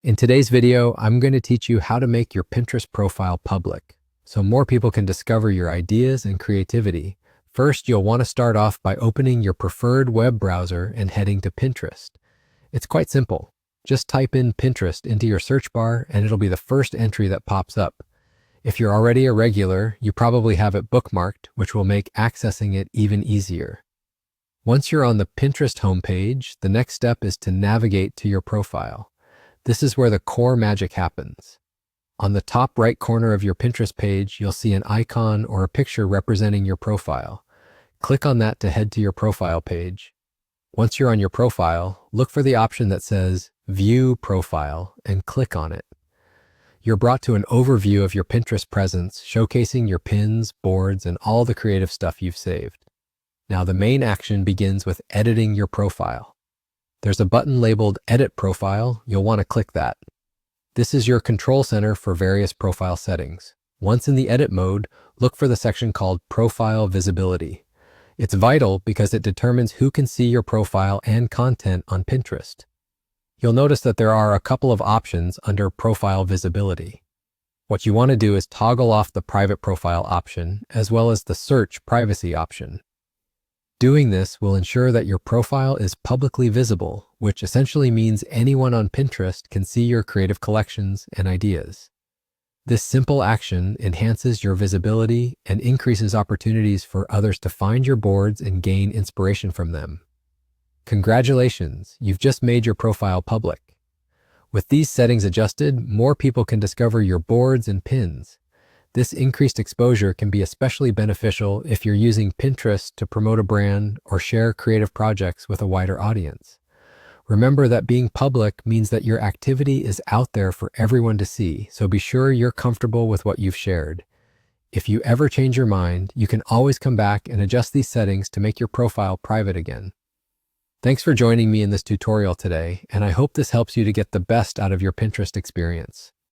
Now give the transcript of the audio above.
In today's video, I'm going to teach you how to make your Pinterest profile public so more people can discover your ideas and creativity. First, you'll want to start off by opening your preferred web browser and heading to Pinterest. It's quite simple. Just type in Pinterest into your search bar and it'll be the first entry that pops up. If you're already a regular, you probably have it bookmarked, which will make accessing it even easier. Once you're on the Pinterest homepage, the next step is to navigate to your profile. This is where the core magic happens. On the top right corner of your Pinterest page, you'll see an icon or a picture representing your profile. Click on that to head to your profile page. Once you're on your profile, look for the option that says View Profile and click on it. You're brought to an overview of your Pinterest presence, showcasing your pins, boards, and all the creative stuff you've saved. Now the main action begins with editing your profile. There's a button labeled Edit Profile. You'll want to click that. This is your control center for various profile settings. Once in the edit mode, look for the section called Profile Visibility. It's vital because it determines who can see your profile and content on Pinterest. You'll notice that there are a couple of options under Profile Visibility. What you want to do is toggle off the Private Profile option as well as the Search Privacy option. Doing this will ensure that your profile is publicly visible, which essentially means anyone on Pinterest can see your creative collections and ideas. This simple action enhances your visibility and increases opportunities for others to find your boards and gain inspiration from them. Congratulations, you've just made your profile public. With these settings adjusted, more people can discover your boards and pins. This increased exposure can be especially beneficial if you're using Pinterest to promote a brand or share creative projects with a wider audience. Remember that being public means that your activity is out there for everyone to see, so be sure you're comfortable with what you've shared. If you ever change your mind, you can always come back and adjust these settings to make your profile private again. Thanks for joining me in this tutorial today, and I hope this helps you to get the best out of your Pinterest experience.